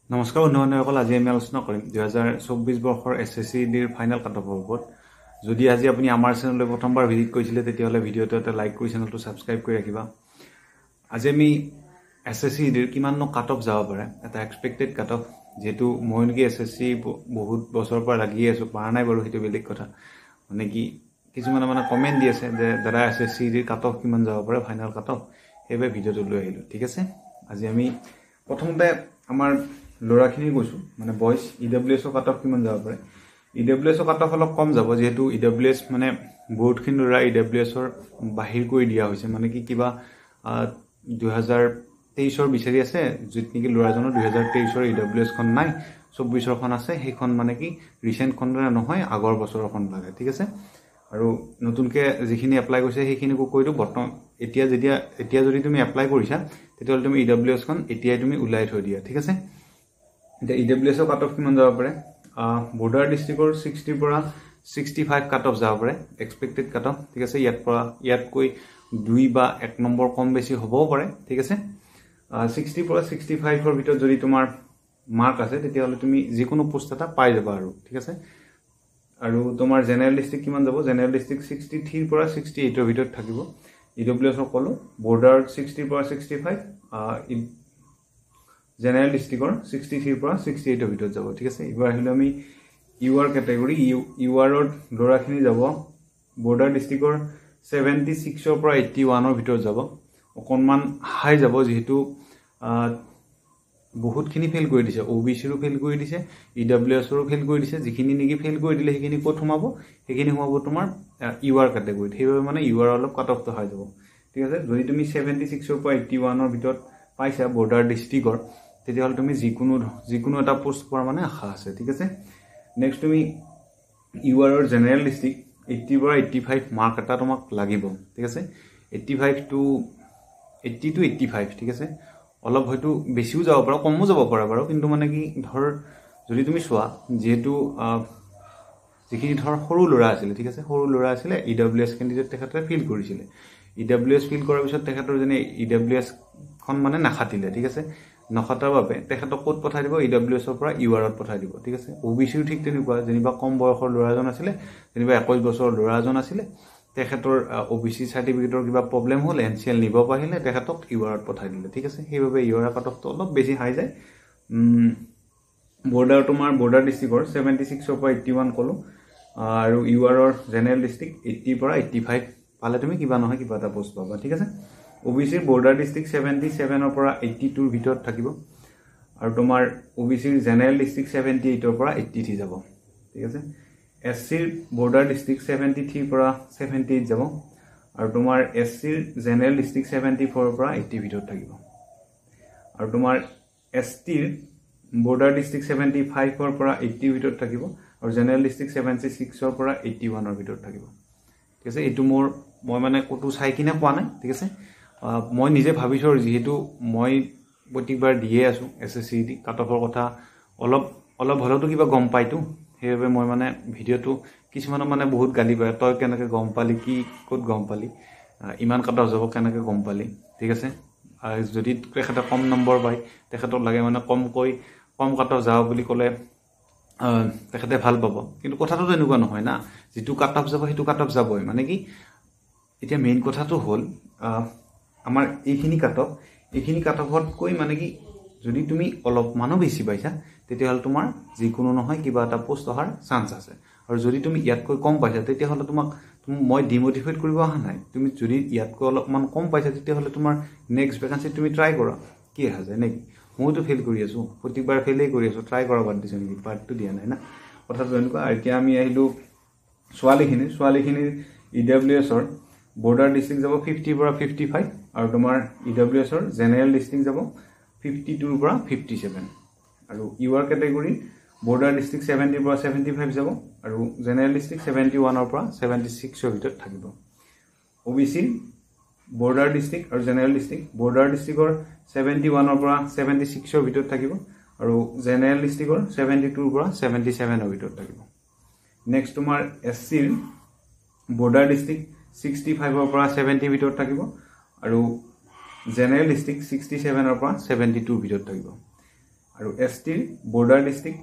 নমস্কাৰ বন্ধুসকল, আজি আমি আলোচনা কৰিম 2024 বৰ্ষৰ SSCDৰ ফাইনেল কাট অফৰ ওপৰত। যদি আজি আপুনি আমাৰ চেনেললৈ প্ৰথমবাৰ ভিজিট কৰিছিলে তেতিয়াহ'লে ভিডিঅ'টো এটা লাইক কৰি চেনেলটো ছাবস্ক্ৰাইব কৰি ৰাখিবা। আজি আমি SSCDৰ কিমাননো কাট অফ যাব পাৰে এটা এক্সপেক্টেড কাট অফ, যেহেতু মই নেকি SSC বহুত বছৰৰ পৰা লাগিয়ে আছোঁ, পৰা নাই বাৰু, সেইটো বেলেগ কথা। মানে কি কিছুমানে কমেণ্ট দি আছে যে দাদা SSCDৰ কাট অফ কিমান যাব পাৰে ফাইনেল কাট অফ, সেইবাবে ভিডিঅ'টো লৈ আহিলোঁ। ঠিক আছে, আজি আমি প্ৰথমতে আমাৰ ল'ৰাখিনি কৈছোঁ, মানে বইজ EWSৰ কাট অফ কিমান যাব পাৰে। EWSৰ কাট অফ অলপ কম যাব, যিহেতু EWS মানে বহুতখিনি ল'ৰা EWSৰ বাহিৰ কৰি দিয়া হৈছে। মানে কি কিবা 2023ৰ বিচাৰি আছে, য'ত নেকি ল'ৰাজনৰ 2023ৰ EWSখন নাই, 24ৰখন আছে। সেইখন মানে কি ৰিচেণ্টখন নহয়, আগৰ বছৰখন লাগে। ঠিক আছে, আৰু নতুনকৈ যিখিনি এপ্লাই কৰিছে সেইখিনিকো কৈ দিওঁ। বৰ্তমান এতিয়া যদি তুমি এপ্লাই কৰিছা তেতিয়াহ'লে তুমি EWSখন এতিয়াই তুমি ওলাই থৈ দিয়া। ঠিক আছে, এতিয়া EWSৰ কাট অফ কিমান যাব পাৰে। বৰ্ডাৰ ডিষ্ট্ৰিক্টৰ 60 পৰা 65 কাট অফ যাব পাৰে এক্সপেক্টেড কাট অফ। ঠিক আছে, ইয়াতকৈ 2 বা 1 নম্বৰ কম বেছি হ'বও পাৰে। ঠিক আছে, 60 পৰা 65ৰ ভিতৰত যদি তোমাৰ মাৰ্ক আছে তেতিয়াহ'লে তুমি যিকোনো পোষ্ট এটা পাই যাবা আৰু। ঠিক আছে, আৰু তোমাৰ জেনেৰেল ডিষ্ট্ৰিক্ট কিমান যাব। জেনেৰেল ডিষ্ট্ৰিক্ট 63 পৰা 68ৰ ভিতৰত থাকিব। EWSৰ ক'লোঁ বৰ্ডাৰ 60 পৰা 65, জেনেৰেল ডিষ্ট্ৰিক্টৰ 63 পৰা 68ৰ ভিতৰত যাব। ঠিক আছে, এইবাৰ আহিলে আমি UR কেটেগৰী। URৰ ল'ৰাখিনি যাব বৰ্ডাৰ ডিষ্ট্ৰিক্টৰ 76ৰ পৰা 81ৰ ভিতৰত যাব। অকণমান হাই যাব, যিহেতু বহুতখিনি ফেইল কৰি দিছে, OBCৰো ফেইল কৰি দিছে, EWSৰো ফেইল কৰি দিছে। যিখিনি নেকি ফেইল কৰি দিলে সেইখিনি ক'ত সোমাব, সেইখিনি সোমাব তোমাৰ UR কেটেগৰীত। সেইবাবে মানে UR অলপ কাট অফটো হাই যাব। ঠিক আছে, যদি তুমি 76ৰ পৰা 81ৰ ভিতৰত পাইছা বৰ্ডাৰ ডিষ্ট্ৰিক্টৰ, তেতিয়াহ'লে তুমি যিকোনো এটা পোষ্ট পোৱাৰ মানে আশা আছে। ঠিক আছে, নেক্সট তুমি URৰ জেনেৰেল ডিষ্ট্ৰিক্ট 80 পৰা 85 মাৰ্ক এটা তোমাক লাগিব। ঠিক আছে, 80 to 85। ঠিক আছে, অলপ হয়তো বেছিও যাব পাৰে, কমো যাব পাৰে বাৰু, কিন্তু মানে কি ধৰ যদি তুমি চোৱা, যিহেতু যিখিনি ধৰ সৰু ল'ৰা আছিলে, ঠিক আছে, সৰু ল'ৰা আছিলে, EWS কেণ্ডিডেট তেখেতে ফিল কৰিছিলে। EWS ফিল কৰাৰ পিছত তেখেতৰ যেনে EWSখন মানে নাখাটিলে। ঠিক আছে, নখটাৰ বাবে তেখেতক ক'ত পঠাই দিব, EWSৰ পৰা URত পঠাই দিব। ঠিক আছে, OBCও ঠিক তেনেকুৱা, যেনিবা কম বয়সৰ ল'ৰা এজন আছিলে, যেনিবা 21 বছৰৰ ল'ৰা এজন আছিলে, তেখেতৰ OBC চাৰ্টিফিকেটৰ কিবা প্ৰব্লেম হ'ল, NCL নিব পাৰিলে, তেখেতক URত পঠাই দিলে। ঠিক আছে, সেইবাবে UR কাট অফটো অলপ বেছি হাই যায়। বৰ্ডাৰ ডিষ্ট্ৰিক্টৰ 76ৰ পৰা 81 ক'লোঁ, আৰু URৰ জেনেৰেল ডিষ্ট্ৰিক্ট 80 পৰা 85 পালে তুমি কিবা নহয় কিবা এটা পোষ্ট পাবা। ঠিক আছে, OBCৰ বৰ্ডাৰ ডিষ্ট্ৰিক্ট 77ৰ পৰা 82ৰ ভিতৰত থাকিব, আৰু তোমাৰ OBCৰ জেনেৰেল ডিষ্ট্ৰিক্ট 78ৰ পৰা 83 যাব। ঠিক আছে, SCৰ বৰ্ডাৰ ডিষ্ট্ৰিক্ট 73 পৰা 78 যাব, আৰু তোমাৰ SCৰ জেনেৰেল ডিষ্ট্ৰিক্ট 74ৰ পৰা 80 ভিতৰত থাকিব, আৰু তোমাৰ STৰ বৰ্ডাৰ ডিষ্ট্ৰিক্ট 75ৰ পৰা 80ৰ ভিতৰত থাকিব, আৰু জেনেৰেল ডিষ্ট্ৰিক্ট 76ৰ পৰা 81ৰ ভিতৰত থাকিব। ঠিক আছে, এইটো মই মানে ক'তো চাই কিনে কোৱা নাই। ঠিক আছে, মই নিজে ভাবিছোঁ, আৰু যিহেতু মই প্ৰত্যেকবাৰ দিয়ে আছোঁ SSCD কাট অফৰ কথা, অলপ হ'লেওতো কিবা গম পাইতো, সেইবাবে মই মানে ভিডিঅ'টো কিছুমানৰ মানে বহুত গালি পায়, তই কেনেকৈ গম পালি, ক'ত গম পালি, ইমান কাট অফ যাব কেনেকৈ গম পালি। ঠিক আছে, যদি তেখেতে কম নম্বৰ পায়, তেখেতক লাগে মানে কম কাট অফ যাব বুলি ক'লে তেখেতে ভাল পাব, কিন্তু কথাটো তেনেকুৱা নহয় না। যিটো কাট অফ যাব সেইটো কাট অফ যাবই। মানে কি এতিয়া মেইন কথাটো হ'ল আমাৰ এইখিনি কাট অফতকৈ মানে কি যদি তুমি অলপমানো বেছি পাইছা তেতিয়াহ'লে তোমাৰ যিকোনো নহয় কিবা এটা পোষ্ট অহাৰ চান্স আছে, আৰু যদি তুমি ইয়াতকৈ কম পাইছা তেতিয়াহ'লে মই ডিমটিভেট কৰিব অহা নাই। তুমি যদি ইয়াতকৈ অলপমান কম পাইছা তেতিয়াহ'লে তোমাৰ নেক্সট ভেকেঞ্চিত তুমি ট্ৰাই কৰা, কি অহা যায় নেকি। মইতো ফেইল কৰি আছোঁ, প্ৰত্যেকবাৰ ফেইলেই কৰি আছোঁ, ট্ৰাই কৰা বাদ দিছোঁ নেকি, পাৰ্টটো দিয়া নাই না, কথাটো এনেকুৱা। এতিয়া আমি আহিলোঁ ছোৱালীখিনিৰ EWSৰ বৰ্ডাৰ ডিষ্ট্ৰিক্ট যাব 50 পৰা 55, আৰু তোমাৰ EWSৰ জেনেৰেল ডিষ্ট্ৰিক্ট যাব 52 পৰা 57, আৰু UR কেটেগৰী বৰ্ডাৰ ডিষ্ট্ৰিক্ট 70 পৰা 75 যাব, আৰু জেনেৰেল ডিষ্ট্ৰিক্ট 71ৰ পৰা 76ৰ ভিতৰত থাকিব। OBCৰ বৰ্ডাৰ ডিষ্ট্ৰিক্ট আৰু জেনেৰেল ডিষ্ট্ৰিক্ট বৰ্ডাৰ ডিষ্ট্ৰিক্টৰ 71ৰ পৰা 76ৰ ভিতৰত থাকিব, আৰু জেনেৰেল ডিষ্ট্ৰিক্টৰ 72ৰ পৰা 77ৰ ভিতৰত থাকিব। নেক্সট তোমাৰ SCৰ বৰ্ডাৰ ডিষ্ট্ৰিক্ট 65ৰ পৰা 70ৰ ভিতৰত থাকিব, আৰু জেনেৰেল ডিষ্ট্ৰিক্ট 67ৰ পৰা 72ৰ ভিতৰত থাকিব। আৰু STৰ বৰ্ডাৰ ডিস্ট্ৰিক্ট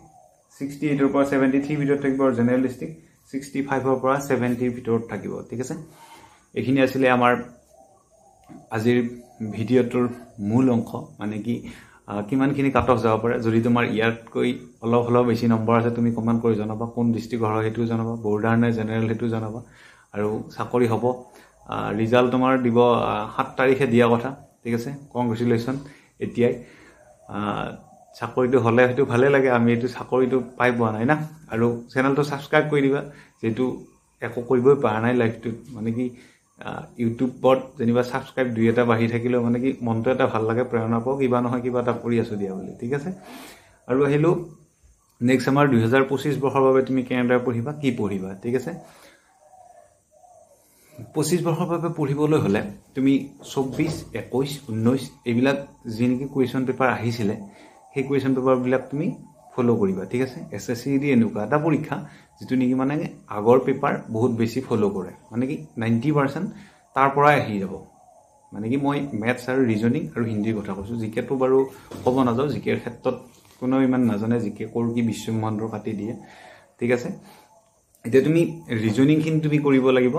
68 ৰ পৰা 73 ভিতৰত থাকিব আৰু জেনেৰেল ডিস্ট্ৰিক্ট 65 ৰ পৰা 70 ভিতৰত থাকিব ঠিক আছে এইখিনি আছিল আমাৰ আজিৰ ভিডিঅ'টোৰ মূল অংশ মানে কি কিমানখিনি কাট অফ যাব পাৰে যদি তোমাৰ ইয়াতকৈ অলপ বেছি নম্বৰ আছে তুমি কমেন্ট কৰি জনাবা কোন ডিস্ট্ৰিক্ট হয় হেতু জনাবা বৰ্ডাৰ নে জেনেৰেল হেতু জনাবা আৰু চাকৰি হ'ব ৰিজাল্ট তোমাৰ দিব 7 তাৰিখে দিয়া কথা ঠিক আছে কংগ্ৰেচুলেশ্যন এতিয়াই চাকৰিটো হলে হেতু ভালে লাগে আমি এটো চাকৰিটো পাই পোৱা নাই না আৰু চেনেলটো সাবস্ক্ৰাইব কৰি দিবা যেটো একো কৰিবই পৰা নাই লাইফটোত মানে কি ইউটিউবত যেনিবা সাবস্ক্ৰাইব দুই এটা বাঢ়ি থাকিলে মানে কি মনটো এটা ভাল লাগে প্ৰেৰণা পাও কিবা নহয় কিবা এটা কৰি আছো দিয়া বুলি ঠিক আছে আৰু আহিলো নেক্সট আমাৰ 2025 বৰ্ষৰ বাবে তুমি কেনেদৰে পঢ়িবা কি পঢ়িবা ঠিক আছে 25 বৰ্ষৰ বাবে পঢ়িবলৈ হলে তুমি 24 21 19 এইবিলাক যিনকি কোৱেশ্চন পেপাৰ আহিছিলে সেই কোৱেশ্চন পেপাৰ বিলাক তুমি ফলো কৰিবা ঠিক আছে এসএসসি দি এনেকুৱা এটা পৰীক্ষা যেটো নেকি মানে আগৰ পেপাৰ বহুত বেছি ফলো কৰে মানে কি 90% তাৰ পৰা আহি যাব মানে কি মই ম্যাথছ আৰু ৰিজনিং আৰু হিন্দীৰ কথা কৈছো জিকেটো বাৰু ক'ব নাযাও জিকেৰ ক্ষেত্ৰত কোনো ইমান নাজানে জিকে কৰ কি বিশ্বব্ৰহ্মাণ্ডৰ কাটি দিয়ে ঠিক আছে এতিয়া তুমি ৰিজনিং খিনি তুমি কৰিব লাগিব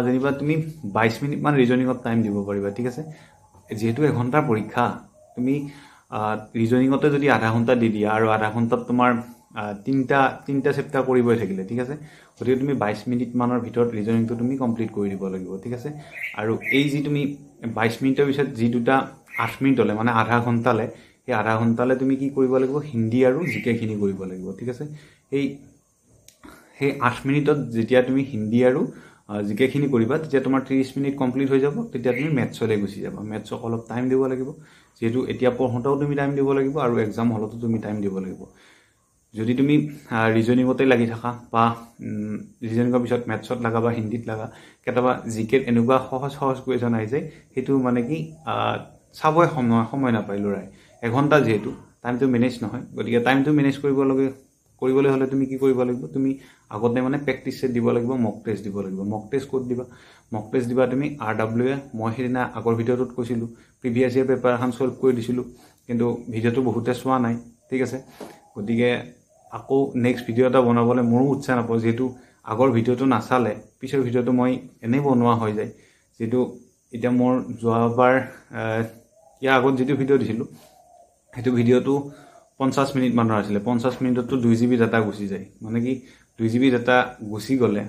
যেনিবা তুমি 22 মিনিট মান ৰিজনিংত টাইম দিব পাৰিবা ঠিক আছে যেহেতু 1 ঘণ্টাৰ পৰীক্ষা তুমি ৰিজনিংতে যদি আধা ঘণ্টা দি দিয়া আৰু আধা ঘণ্টাত তোমাৰ তিনটা চেপ্টাৰ কৰিবই থাকিলে ঠিক আছে গতিকে তুমি 22 মিনিট মানৰ ভিতৰত ৰিজনিংটো তুমি কমপ্লিট কৰি দিব লাগিব ঠিক আছে আৰু এই যি তুমি 22 মিনিটৰ পিছত যি দুটা 8 মিনিট হলে মানে আধা ঘণ্টালে এই আধা ঘণ্টালে তুমি কি কৰিব লাগিব হিন্দী আৰু জিকে খিনি কৰিব লাগিব ঠিক আছে এই 8 মিনিটত যেতিয়া তুমি হিন্দী আৰু জিকে খিনি কৰিবা তেতিয়া তোমাৰ 30 মিনিট কমপ্লিট হৈ যাব তেতিয়া তুমি ম্যাথছলে গুছি যাবা ম্যাথছক অলপ টাইম দিব লাগিব যেহেতু এতিয়া পঢ়োঁতাও তুমি টাইম দিব লাগিব আৰু এক্সাম হলতো তুমি টাইম দিব লাগিব যদি তুমি ৰিজনিংতে লাগি থাকা বা ৰিজনিংৰ পিছত ম্যাথছত লাগা বা হিন্দীত লাগা কেতবা জিকে এনেকুৱা সহজ কোৱেশ্চন আহি যায় হেতু মানে কি চাবই সময় নাপাই লৰাই 1 ঘণ্টা যেহেতু টাইমটো মেনেজ নহয় গতিকে টাইমটো মেনেজ কৰিবলৈ হলে তুমি কি কৰিব লাগিব তুমি আগতে মানে প্ৰেক্টিস সেট দিব লাগিব মক টেষ্ট দিব লাগিব মক টেষ্ট কোড দিবা মক টেষ্ট দিবা তুমি RWA মই হেদিনা আগৰ ভিডিঅ'টোত কৈছিলো প্ৰিভিয়াস ইয়াৰ পেপাৰ এখন সলভ কৰি দিছিলো কিন্তু ভিডিঅ'টো বহুতে চোৱা নাই ঠিক আছে গতিকে আকৌ নেক্সট ভিডিঅ' এটা বনাবলৈ মোৰো উৎসাহ নাপাও যেহেতু আগৰ ভিডিঅ'টো নাচালে পিছৰ ভিডিঅ'টো মই এনে বনোৱা হৈ যায় যেটো এটা মোৰ যোৱাবাৰ ইয়া আগত যেটো ভিডিঅ' দিছিলো হেতু ভিডিঅ'টো 50 মিনিট মানৰ আছিল 50 মিনিটত 2 GB ডাটা গুছি যায় মানে কি 2 GB ডাটা গুছি গলে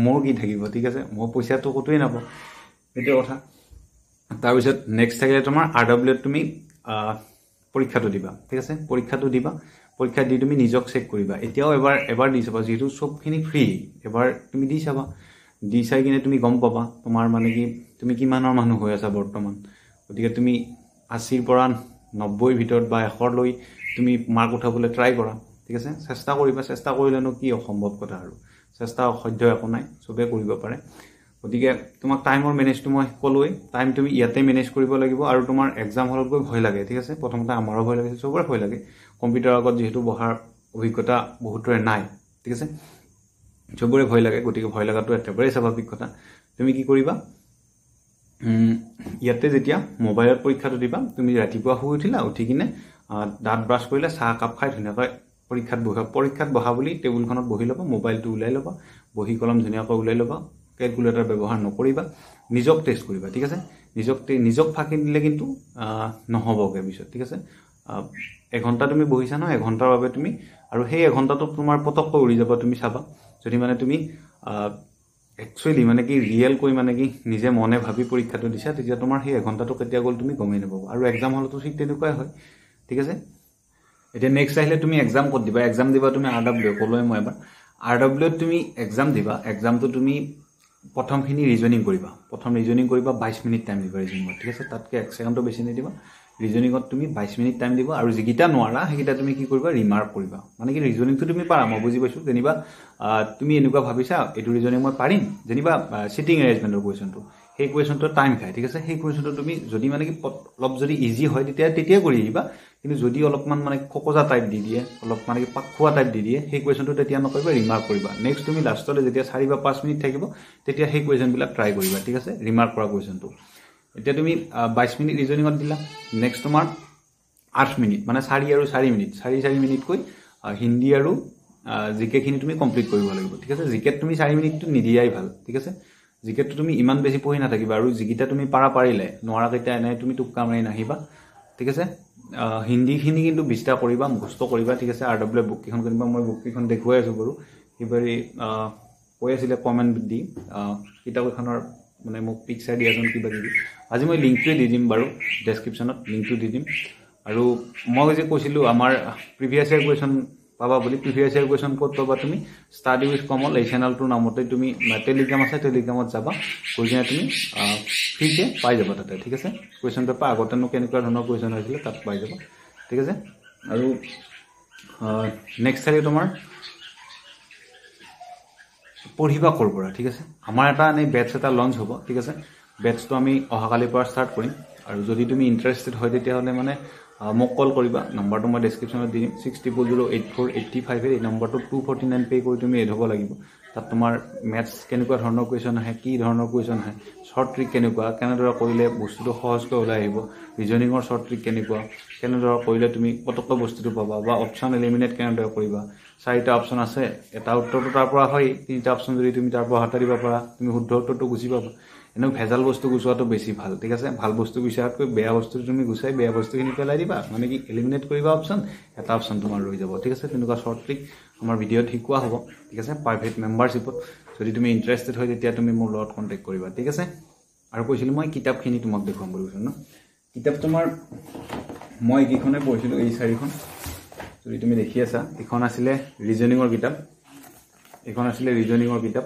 মোৰ কি থাকিব ঠিক আছে মই পইচাটো কতই নাপাও এটো কথা তাৰ পিছত নেক্সট থাকিলে তোমাৰ RWA তুমি পৰীক্ষাটো দিবা ঠিক আছে পৰীক্ষাটো দিবা পৰীক্ষা দি তুমি নিজক চেক কৰিবা এতিয়াও এবাৰ দি চাবা যেহেতু সবখিনি ফ্ৰী এবাৰ তুমি দি চাবা দি চাই কিনে তুমি গম পাবা তোমাৰ মানে কি তুমি কিমানৰ মানুহ হৈ আছা বৰ্তমান গতিকে তুমি 80 পৰা 90 ভিতৰত বা 100 লৈ তুমি মাৰ্ক উঠাবলৈ ট্ৰাই কৰা ঠিক আছে চেষ্টা কৰিবা চেষ্টা কৰিলেনো কি অসম্ভৱ কথা আৰু চেষ্টা অসাধ্য একো নাই সবে কৰিব পাৰে গতিকে তোমাক টাইমৰ মেনেজটো মই কলোই টাইম তুমি ইয়াতে মেনেজ কৰিব লাগিব আৰু তোমাৰ এক্সাম হলত গৈ ভয় লাগে ঠিক আছে প্ৰথমতে আমাৰো ভয় লাগে সবৰে ভয় লাগে কম্পিউটাৰ আগত যেহেতু বহাৰ অভিজ্ঞতা বহুতৰে নাই ঠিক আছে সবৰে ভয় লাগে গতিকে ভয় লাগাটো একেবাৰে স্বাভাৱিক কথা তুমি কি কৰিবা ইয়াতে যেতিয়া মোবাইলত পৰীক্ষাটো দিবা তুমি ৰাতিপুৱা শুই উঠিলা উঠি কিনে দাঁত ব্ৰাছ কৰিলা চাহ কাপ খাই ধুনীয়াকৈ পৰীক্ষাত বহা বুলি টেবুলখনত বহি লবা মোবাইলটো উলাই লবা বহি কলম ধুনীয়াকৈ উলাই লবা ক্যালকুলেটৰ ব্যৱহাৰ নকৰিবা নিজক টেষ্ট কৰিবা ঠিক আছে নিজক ফাঁকি দিলে কিন্তু নহবগে পিছত ঠিক আছে 1 ঘণ্টা তুমি বহিছা ন 1 ঘণ্টাৰ বাবে তুমি আৰু সেই 1 ঘণ্টাটো তোমাৰ পতককৈ উৰি যাব তুমি চাবা যদি মানে তুমি একচুয়ালি মানে কি ৰিয়েল কৈ মানে কি নিজে মনে ভাবি পৰীক্ষাটো দিছা তেতিয়া তোমাৰ সেই 1 ঘণ্টাটো কেতিয়া গল তুমি গমেই নাপাবা আৰু এক্সাম হলতো ঠিক তেনেকুৱাই হয় ঠিক আছে এতিয়া নেক্সট আহিলে তুমি এক্সাম কত দিবা এক্সাম দিবা তুমি RWA কলৈ মই এবাৰ RWA তুমি এক্সাম দিবা এক্সামটো তুমি প্ৰথমখিনি ৰিজনিং কৰিবা 22 মিনিট টাইম দিবা ৰিজনিং ঠিক আছে তাতকে 1 সেকেন্ডও বেছি নিদিবা ৰিজনিংত তুমি 22 মিনিট টাইম দিবা আৰু যিকিটা নোৱাৰা হেকিটা তুমি কি কৰিবা ৰিমাৰ্ক কৰিবা মানে কি ৰিজনিংটো তুমি পাৰা মই বুজি পাইছো যেনিবা তুমি এনেকুৱা ভাবিছা এটো ৰিজনিং মই পাৰিম যেনিবা সিটিং এৰেঞ্জমেন্টৰ কোৱেশ্চনটো সেই কোৱেশ্চনটো টাইম খায় ঠিক আছে সেই কোৱেশ্চনটো তুমি যদি মানে কি অলপ যদি ইজি হয় তেতিয়া কৰি দিবা কিন্তু যদি অলপমান মানে খকজা টাইপ দি দিয়ে অলপ মানে কি পাকখোৱা টাইপ দি দিয়ে সেই কোৱেশ্চনটো তেতিয়া নকৰিবা ৰিমাৰ্ক কৰিবা নেক্সট তুমি লাষ্টলে যেতিয়া 4 বা 5 মিনিট থাকিব তেতিয়া সেই কোৱেশ্চন বিলাক ট্ৰাই কৰিবা ঠিক আছে ৰিমাৰ্ক কৰা কোৱেশ্চনটো এতিয়া তুমি 22 মিনিট ৰিজনিংত দিলা নেক্সট তোমাৰ 8 মিনিট মানে 4 আৰু 4 মিনিট 4 মিনিটকৈ হিন্দী আৰু জিকেখিনি তুমি কমপ্লিট কৰিব লাগিব ঠিক আছে জিকেত তুমি 4 মিনিটটো নিদিয়াই ভাল ঠিক আছে জিকেটো তুমি ইমান বেছি পঢ়ি নাথাকিবা আৰু জিকিটা তুমি পাৰিলে নোৱাৰাকেইটা এনে তুমি টুক্কা মাৰি নাহিবা ঠিক আছে হিন্দীখিনি কিন্তু বিস্তা কৰিবা মুখস্থ কৰিবা ঠিক আছে RW বুক কিখন কিবা মই বুক কিখন দেখুৱাই আছো বাৰু ইবাৰি কৈ আছিলে কমেন্ট দি কিতাপ এখনৰ মানে মোক পিকচাৰ দিয়াজন কিবা কিবি আজি মই লিংকটো দি দিম বাৰু ডেসক্ৰিপচনত লিংকটো দি দিম আৰু মই যে কৈছিলো আমাৰ প্ৰিভিয়াস ইয়াৰ কোৱেশ্চন পাবা বুলি প্ৰিভিয়াস ইয়াৰ কোৱেশ্চন ক'ত পাবা তুমি ষ্টাডি উইথ কমল এই চেনেলটোৰ নামতে তুমি টেলিগ্ৰাম আছে টেলিগ্ৰামত যাবা গৈ কিনে তুমি ফ্ৰীকে পাই যাবা তাতে ঠিক আছে কোৱেশ্চন পেপাৰ আগতেনো কেনেকুৱা ধৰণৰ কোৱেশ্চন হৈছিলে তাত পাই যাবা ঠিক আছে আৰু নেক্সট থাকে তোমাৰ পঢ়িবা কৰপৰা ঠিক আছে আমাৰ এটা এনে বেটছ এটা লঞ্চ হ'ব ঠিক আছে বেটছটো আমি অহাকালিৰ পৰা ষ্টাৰ্ট কৰিম আৰু যদি তুমি ইন্টাৰেষ্টেড হয় তেতিয়াহ'লে মানে মোক কল কৰিবা নম্বৰটো মই ডেসক্ৰিপচনত দি দিম 60084885 এই নম্বৰটো 249 পে কৰি তুমি এড হ'ব লাগিব তাত তোমাৰ ম্যাথছ কেনেকুৱা ধৰণৰ কোৱেশ্চন আহে কি ধৰণৰ কোৱেশ্চন আহে শৰ্ট ট্ৰিক কেনেদৰে কৰিলে বস্তুটো সহজকৈ ওলাই আহিব ৰিজনিঙৰ শৰ্ট ট্ৰিক কেনেদৰে কৰিলে তুমি পটককৈ বস্তুটো পাবা বা অপচন এলিমিনেট কেনেদৰে কৰিবা 4টা অপচন আছে এটা উত্তৰটো তাৰ পৰা হয় 3টা অপচন যদি তুমি তাৰ পৰা হটাই দিব পাৰা তুমি শুদ্ধ উত্তৰটো গুছি পাবা এনে ভেজাল বস্তু গুছোৱাটো বেছি ভাল ঠিক আছে ভাল বস্তু বিচাৰতকৈ বেয়া বস্তু তুমি গুছাই বেয়া বস্তুখিনি পেলাই দিবা মানে কি এলিমিনেট কৰিবা অপচন এটা অপচন তোমাৰ ৰৈ যাব ঠিক আছে তেনেকুৱা শৰ্ট ট্ৰিক আমাৰ ভিডিঅ'ত শিকোৱা হ'ব ঠিক আছে প্ৰাইভেট মেম্বাৰশ্বিপত যদি তুমি ইন্টাৰেষ্টেড হয় তেতিয়া তুমি মোৰ লগত কন্টাক্ট কৰিবা ঠিক আছে আৰু কৈছিলো মই কিতাপখিনি তোমাক দেখুৱাম বুলি কৈছো ন কিতাপ তোমাৰ মই কিখনে পঢ়িছিলো এই 4খন যদি তুমি দেখি আছা এখন আছিল ৰিজনিঙৰ কিতাপ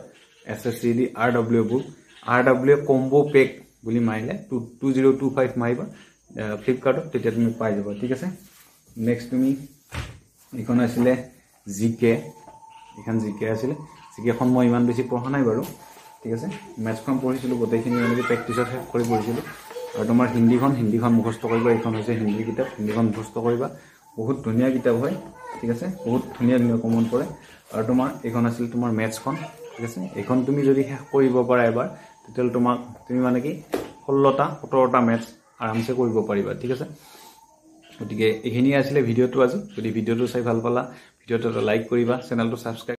SSCD RW book RW combo pack বুলি মাৰিলে 2025 মাৰিবা ফ্লিপকাৰ্টত তেতিয়া তুমি পাই যাবা ঠিক আছে নেক্সট তুমি এখন আছিল জিকে এখন জিকে আছিল জিকেখন মই ইমান বেছি পঢ়া নাই বাৰু ঠিক আছে ম্যাথছখন পঢ়িছিলো গোটেইখিনি মানে প্ৰেক্টিছত শেষ কৰি পঢ়িছিলো আৰু তোমাৰ হিন্দীখন মুখস্থ কৰিবা এখন হৈছে হিন্দী কিতাপ হিন্দীখন মুখস্থ কৰিবা বহুত ধুনীয়া কিতাপ হয় ঠিক আছে বহুত ধুনীয়া কমন পৰে আৰু তোমাৰ এখন আছিল তোমাৰ ম্যাথছখন ঠিক আছে এখন তুমি যদি শেষ কৰিব পাৰা এবাৰ তেতিয়াল তুমি মানে কি 16টা 17টা ম্যাথছ আৰামসে কৰিব পাৰিবা ঠিক আছে গতিকে এইখিনি আছিল ভিডিঅ'টো আজি যদি ভিডিঅ'টো চাই ভাল পালা ভিডিঅ'টো লাইক কৰিবা চেনেলটো সাবস্ক্ৰাইব